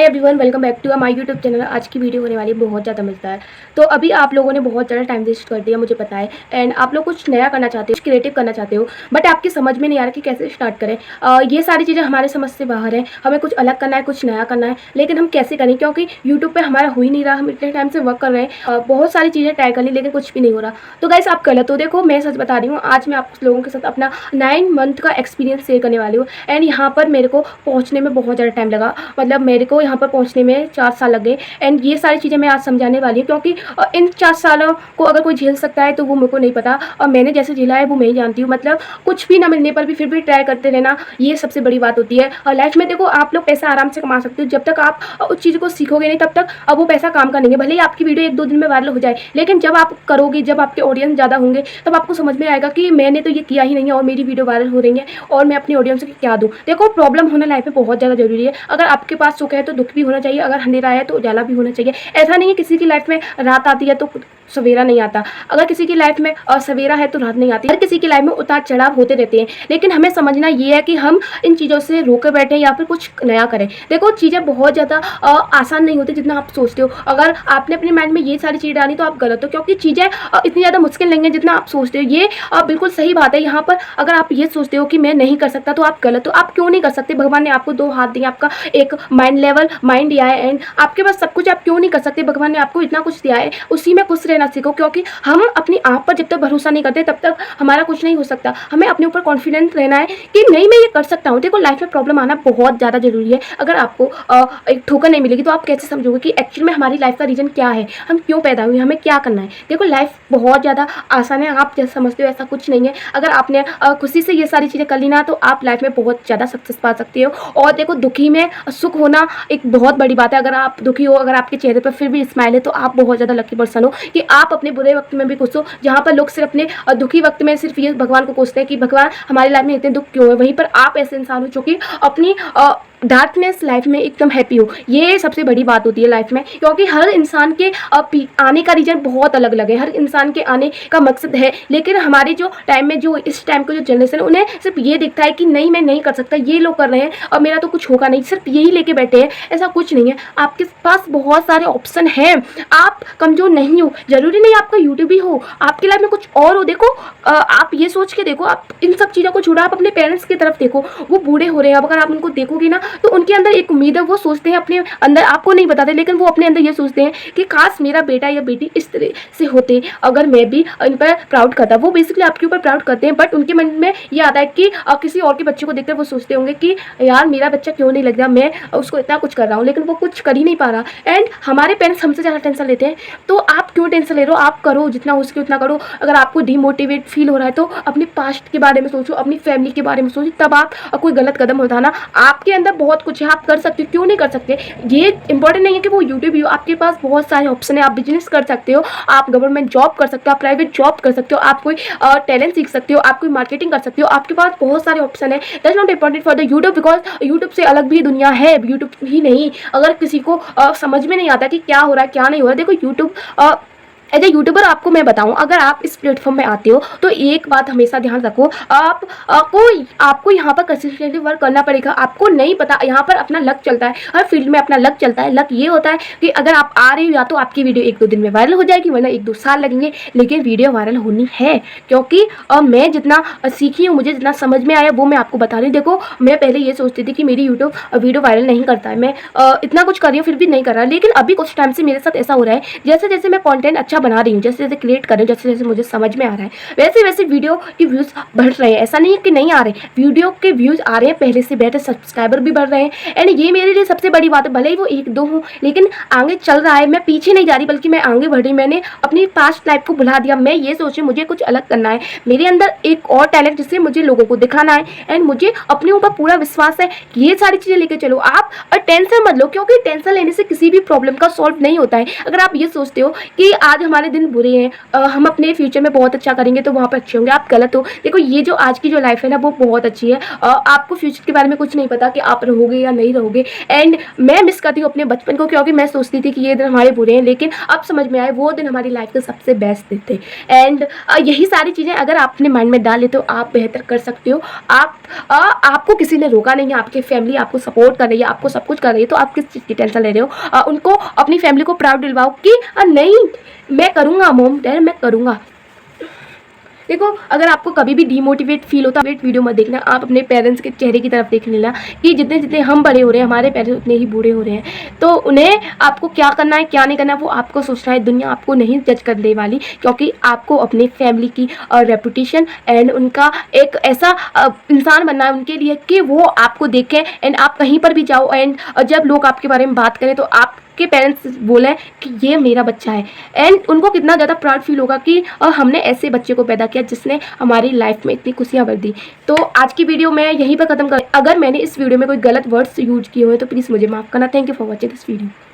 Everyone, welcome back to my YouTube channel. आज की video होने वाली है बहुत ज़्यादा मज़ेदार। तो अभी आप लोगों ने बहुत ज़्यादा टाइम वेस्ट कर दिया, मुझे पता है। एंड आप लोग कुछ नया करना चाहते हो, कुछ क्रिएटिव करना चाहते हो, बट आपकी समझ में नहीं आ रहा कि कैसे स्टार्ट करें। ये सारी चीज़ें हमारे समझ से बाहर है। हमें कुछ अलग करना है, कुछ नया करना है, लेकिन हम कैसे करें? क्योंकि यूट्यूब पर हमारा हो ही नहीं रहा। हम इतने टाइम से वर्क कर रहे हैं, बहुत सारी चीज़ें ट्राई कर ली, लेकिन कुछ भी नहीं हो रहा। तो गाइस, आप गलत हो। देखो, मैं सच बता रही हूँ। आज मैं आप लोगों के साथ अपना 9 मंथ का एक्सपीरियंस शेयर करने वाली हूँ। एंड यहाँ पर मेरे को पहुँचने में बहुत ज़्यादा टाइम लगा। मतलब मेरे को यहाँ पर पहुँचने में 4 साल लग गए। एंड ये सारी चीज़ें मैं आज समझाने वाली हूँ, क्योंकि इन 4 सालों को अगर कोई झेल सकता है तो वो मेरे को नहीं पता, और मैंने जैसे झेला है वो मैं ही जानती हूँ। मतलब कुछ भी ना मिलने पर भी फिर भी ट्राई करते रहना, ये सबसे बड़ी बात होती है। और लाइफ में देखो, आप लोग पैसा आराम से कमा सकते हो। जब तक आप उस चीज़ को सीखोगे नहीं, तब तक अब वो पैसा काम का नहीं है। भले ही आपकी वीडियो 1-2 दिन में वायरल हो जाए, लेकिन जब आप करोगे, जब आपके ऑडियंस ज़्यादा होंगे, तब आपको समझ में आएगा कि मैंने तो ये किया ही नहीं है और मेरी वीडियो वायरल हो रही है, और मैं अपनी ऑडियंस को क्या दूँ। देखो, प्रॉब्लम होना लाइफ में बहुत ज़्यादा जरूरी है। अगर आपके पास सुख है तो दुख भी होना चाहिए, अगर अंधेरा है तो उजाला भी होना चाहिए। ऐसा नहीं है किसी की लाइफ में रात आती है तो सवेरा नहीं आता। अगर किसी की लाइफ में सवेरा है तो रात नहीं आती। हर किसी की लाइफ में उतार चढ़ाव होते रहते हैं, लेकिन हमें समझना ये है कि हम इन चीज़ों से रोके बैठे या फिर कुछ नया करें। देखो, चीज़ें बहुत ज़्यादा आसान नहीं होती जितना आप सोचते हो। अगर आपने अपने माइंड में ये सारी चीज़ें डाली तो आप गलत हो, क्योंकि चीज़ें इतनी ज़्यादा मुश्किल नहीं है जितना आप सोचते हो। ये बिल्कुल सही बात है। यहाँ पर अगर आप ये सोचते हो कि मैं नहीं कर सकता, तो आप गलत हो। आप क्यों नहीं कर सकते? भगवान ने आपको 2 हाथ दिए, आपका एक माइंड दिया है, एंड आपके पास सब कुछ। आप क्यों नहीं कर सकते? भगवान ने आपको इतना कुछ दिया है, उसी में खुश रहना सीखो। क्योंकि हम अपनी आप पर जब तक भरोसा नहीं करते, तब तक हमारा कुछ नहीं हो सकता। हमें अपने ऊपर कॉन्फिडेंट रहना है कि नहीं, मैं ये कर सकता हूँ। देखो, लाइफ में प्रॉब्लम आना बहुत ज़्यादा जरूरी है। अगर आपको एक ठोकर नहीं मिलेगी तो आप कैसे समझोगे कि एक्चुअल में हमारी लाइफ का रीजन क्या है, हम क्यों पैदा हुए, हमें क्या करना है। देखो, लाइफ बहुत ज़्यादा आसान है। आप जैसे समझते हो ऐसा कुछ नहीं है। अगर आपने खुशी से ये सारी चीज़ें कर ली ना, तो आप लाइफ में बहुत ज़्यादा सक्सेस पा सकते हो। और देखो, दुखी में सुख होना एक बहुत बड़ी बात है। अगर आप दुखी हो, अगर आपके चेहरे पर फिर भी स्माइल है, तो आप बहुत ज़्यादा लकी पर्सन हो कि आप अपने बुरे वक्त में भी खुश हो। जहाँ पर लोग सिर्फ अपने दुखी वक्त में सिर्फ ये भगवान को कोसते हैं कि भगवान हमारी लाइफ में इतने दुख क्यों है, वहीं पर आप ऐसे इंसान हो जो कि अपनी डार्कनेस लाइफ में एकदम हैप्पी हो। ये सबसे बड़ी बात होती है लाइफ में, क्योंकि हर इंसान के आने का रीजन बहुत अलग अलग है। हर इंसान के आने का मकसद है, लेकिन हमारे जो टाइम में, जो इस टाइम का जो जनरेशन, उन्हें सिर्फ ये दिखता है कि नहीं, मैं नहीं कर सकता, ये लोग कर रहे हैं और मेरा तो कुछ होगा नहीं, सिर्फ यही लेके बैठे हैं। ऐसा कुछ नहीं है। आपके पास बहुत सारे ऑप्शन हैं। आप कमज़ोर नहीं हो। जरूरी नहीं आपका यूट्यूब ही हो, आपकी लाइफ में कुछ और हो। देखो, आप ये सोच के देखो, आप इन सब चीज़ों को छोड़ो, आप अपने पेरेंट्स की तरफ देखो। वो बूढ़े हो रहे हैं, अब अगर आप उनको देखोगे ना, तो उनके अंदर एक उम्मीद है। वो सोचते हैं अपने अंदर, आपको नहीं बताते, लेकिन वो अपने अंदर ये सोचते हैं कि काश मेरा बेटा या बेटी इस तरह से होते, अगर मैं भी इन पर प्राउड करता। वो बेसिकली आपके ऊपर प्राउड करते हैं, बट उनके मन में ये आता है कि किसी और के बच्चे को देखकर वो सोचते होंगे कि यार, मेरा बच्चा क्यों नहीं लग रहा, मैं उसको इतना कुछ कर रहा हूँ, लेकिन वो कुछ कर ही नहीं पा रहा। एंड हमारे पेरेंट्स हमसे ज़्यादा टेंशन लेते हैं। तो आप क्यों टेंशन ले रहे हो? आप करो, जितना हो सके उतना करो। अगर आपको डिमोटिवेट फील हो रहा है, तो अपने पास्ट के बारे में सोचो, अपनी फैमिली के बारे में सोचो, तब आप कोई गलत कदम उठाना। आपके अंदर बहुत कुछ है, आप कर सकते हो, क्यों नहीं कर सकते? ये इंपॉर्टेंट नहीं है कि वो यूट्यूब ही हो। आपके पास बहुत सारे ऑप्शन है। आप बिजनेस कर सकते हो, आप गवर्नमेंट जॉब कर सकते हो, आप प्राइवेट जॉब कर सकते हो, आप कोई टैलेंट सीख सकते हो, आप कोई मार्केटिंग कर सकते हो। आपके पास बहुत सारे ऑप्शन है। That's not important for the YouTube, because YouTube से अलग भी दुनिया है। यूट्यूब ही नहीं, अगर किसी को समझ में नहीं आता कि क्या हो रहा है, क्या नहीं हो रहा है। देखो, यूट्यूब एज ए यूट्यूबर आपको मैं बताऊं, अगर आप इस प्लेटफॉर्म में आते हो, तो एक बात हमेशा ध्यान रखो, आपको यहाँ पर कंसिस्टेंटली वर्क करना पड़ेगा। आपको नहीं पता, यहाँ पर अपना लक चलता है, हर फील्ड में अपना लक चलता है। लक ये होता है कि अगर आप आ रहे हो, या तो आपकी वीडियो 1-2 दिन में वायरल हो जाएगी, वरना 1-2 साल लगेंगे, लेकिन वीडियो वायरल होनी है। क्योंकि मैं जितना सीखी हूँ, मुझे जितना समझ में आया, वो मैं आपको बता रही हूँ। देखो, मैं पहले ये सोचती थी कि मेरी यूट्यूब वीडियो वायरल नहीं करता है, मैं इतना कुछ कर रही हूँ फिर भी नहीं कर रहा, लेकिन अभी कुछ टाइम से मेरे साथ ऐसा हो रहा है, जैसे जैसे मैं कंटेंट अच्छा बना रही हूँ, जैसे जैसे क्रिएट कर रही हूँ, जैसे जैसे मुझे समझ में आ रहा है, वैसे वैसे वीडियो के व्यूज़ बढ़ रहे हैं। ऐसा नहीं है कि नहीं आ रहे, वीडियो के व्यूज़ आ रहे हैं, पहले से बेहतर, सब्सक्राइबर भी बढ़ रहे हैं। एंड ये मेरे लिए सबसे बड़ी बात है। भले ही वो 1-2 हूँ, लेकिन आगे चल रहा है। मैं पीछे नहीं जा रही, बल्कि मैं आगे बढ़ रही। मैंने अपनी पास्ट लाइफ को भुला दिया। मैं ये सोची मुझे कुछ अलग करना है, मेरे अंदर एक और टैलेंट जिससे मुझे लोगों को दिखाना है। एंड मुझे अपने ऊपर पूरा विश्वास है कि ये सारी चीज़ें लेकर चलो। आप टेंशन मत लो, क्योंकि टेंशन लेने से किसी भी प्रॉब्लम का सॉल्व नहीं होता है। अगर आप ये सोचते हो कि आज हमारे दिन बुरे हैं, हम अपने फ्यूचर में बहुत अच्छा करेंगे तो वहाँ पर अच्छे होंगे, आप गलत हो। देखो ये जो आज की जो लाइफ है ना वो बहुत अच्छी है। आपको फ्यूचर के बारे में कुछ नहीं पता कि आप रहोगे या नहीं रहोगे। एंड मैं मिस करती हूँ अपने बचपन को, क्योंकि मैं सोचती थी कि ये दिन हमारे बुरे हैं, लेकिन अब समझ में आए वो दिन हमारी लाइफ के सबसे बेस्ट दिन थे। एंड यही सारी चीज़ें अगर आप अपने माइंड में डाल लेते हो आप बेहतर कर सकते हो। आपको किसी ने रोका नहीं है, आपकी फैमिली आपको सपोर्ट कर रही है, आपको सब कुछ कर रही है, तो आप किस चीज़ की टेंशन ले रहे हो। उनको अपनी फैमिली को प्राउड दिलवाओ कि नहीं मैं करूँगा मॉम डैड, मैं करूँगा। देखो अगर आपको कभी भी डीमोटिवेट फील होता है वीडियो मत देखना, आप अपने पेरेंट्स के चेहरे की तरफ देख लेना कि जितने जितने हम बड़े हो रहे हैं हमारे पेरेंट्स उतने ही बूढ़े हो रहे हैं। तो उन्हें आपको क्या करना है क्या नहीं करना है वो आपको सोचना है। दुनिया आपको नहीं जज करने वाली, क्योंकि आपको अपनी फैमिली की रेपुटेशन एंड उनका एक ऐसा इंसान बनना है उनके लिए कि वो आपको देखें एंड आप कहीं पर भी जाओ एंड जब लोग आपके बारे में बात करें तो आप के पेरेंट्स बोले कि ये मेरा बच्चा है। एंड उनको कितना ज़्यादा प्राउड फील होगा कि हमने ऐसे बच्चे को पैदा किया जिसने हमारी लाइफ में इतनी खुशियाँ भर दी। तो आज की वीडियो मैं यहीं पर ख़त्म कर, अगर मैंने इस वीडियो में कोई गलत वर्ड्स यूज किए हुए तो प्लीज़ मुझे माफ़ करना। Thank you for watching this video.